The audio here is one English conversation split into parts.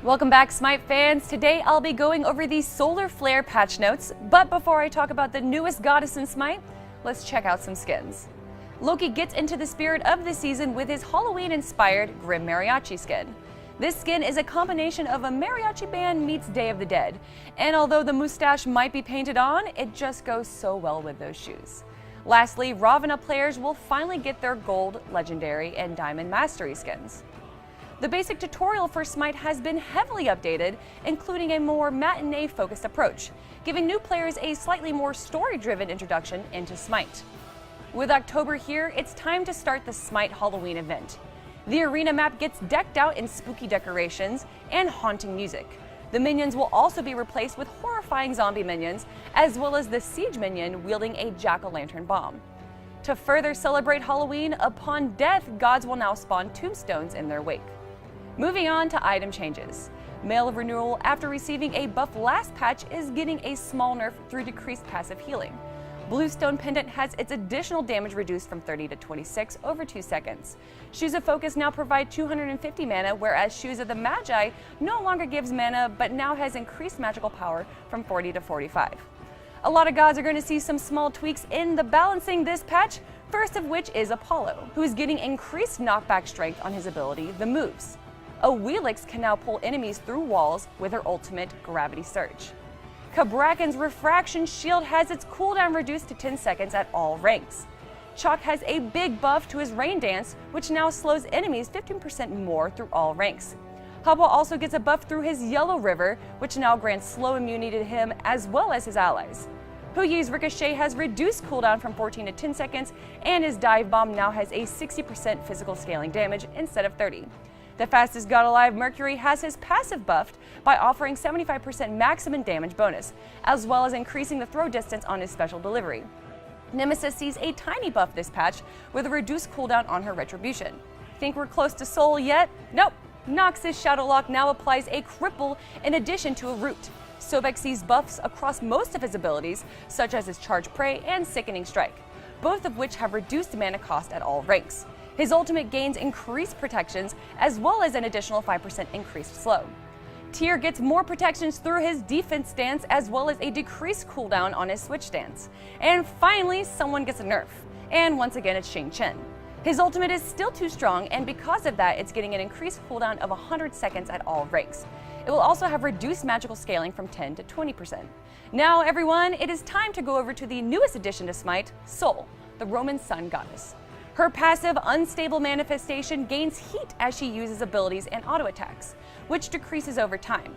Welcome back, Smite fans. Today I'll be going over the Solar Flare patch notes, but before I talk about the newest goddess in Smite, let's check out some skins. Loki gets into the spirit of the season with his Halloween-inspired Grim Mariachi skin. This skin is a combination of a mariachi band meets Day of the Dead, and although the mustache might be painted on, it just goes so well with those shoes. Lastly, Ravana players will finally get their Gold, Legendary, and Diamond Mastery skins. The basic tutorial for Smite has been heavily updated, including a more matinee-focused approach, giving new players a slightly more story-driven introduction into Smite. With October here, it's time to start the Smite Halloween event. The arena map gets decked out in spooky decorations and haunting music. The minions will also be replaced with horrifying zombie minions, as well as the siege minion wielding a jack-o'-lantern bomb. To further celebrate Halloween, upon death, gods will now spawn tombstones in their wake. Moving on to item changes. Mail of Renewal, after receiving a buff last patch, is getting a small nerf through decreased passive healing. Bluestone Pendant has its additional damage reduced from 30 to 26 over 2 seconds. Shoes of Focus now provide 250 mana, whereas Shoes of the Magi no longer gives mana, but now has increased magical power from 40 to 45. A lot of gods are going to see some small tweaks in the balancing this patch, first of which is Apollo, who is getting increased knockback strength on his ability, the Moves. A Wheelix can now pull enemies through walls with her ultimate, Gravity Surge. Cabrakan's Refraction Shield has its cooldown reduced to 10 seconds at all ranks. Chalk has a big buff to his Rain Dance, which now slows enemies 15% more through all ranks. Hubble also gets a buff through his Yellow River, which now grants slow immunity to him as well as his allies. Huyi's Ricochet has reduced cooldown from 14 to 10 seconds, and his Dive Bomb now has a 60% physical scaling damage instead of 30. The fastest god alive, Mercury, has his passive buffed by offering 75% maximum damage bonus, as well as increasing the throw distance on his special delivery. Nemesis sees a tiny buff this patch with a reduced cooldown on her Retribution. Think we're close to Soul yet? Nope! Nox's Shadowlock now applies a cripple in addition to a root. Sobek sees buffs across most of his abilities, such as his Charge Prey and Sickening Strike, both of which have reduced mana cost at all ranks. His ultimate gains increased protections, as well as an additional 5% increased slow. Tyr gets more protections through his defense stance, as well as a decreased cooldown on his switch stance. And finally, someone gets a nerf. And once again, it's Xing Chen. His ultimate is still too strong, and because of that, it's getting an increased cooldown of 100 seconds at all ranks. It will also have reduced magical scaling from 10 to 20%. Now, everyone, it is time to go over to the newest addition to Smite, Sol, the Roman sun goddess. Her passive, Unstable Manifestation gains heat as she uses abilities and auto attacks, which decreases over time.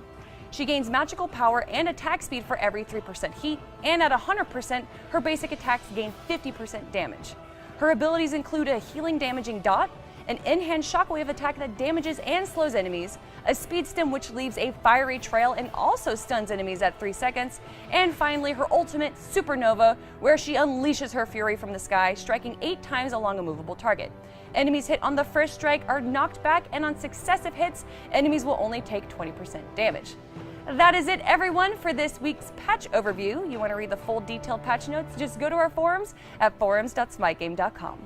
She gains magical power and attack speed for every 3% heat, and at 100%, her basic attacks gain 50% damage. Her abilities include a healing damaging dot, an in-hand shockwave attack that damages and slows enemies, a speed stem which leaves a fiery trail and also stuns enemies at 3 seconds, and finally her ultimate, Supernova, where she unleashes her fury from the sky, striking 8 times along a movable target. Enemies hit on the first strike are knocked back, and on successive hits, enemies will only take 20% damage. That is it, everyone, for this week's patch overview. You want to read the full detailed patch notes? Just go to our forums at forums.smitegame.com.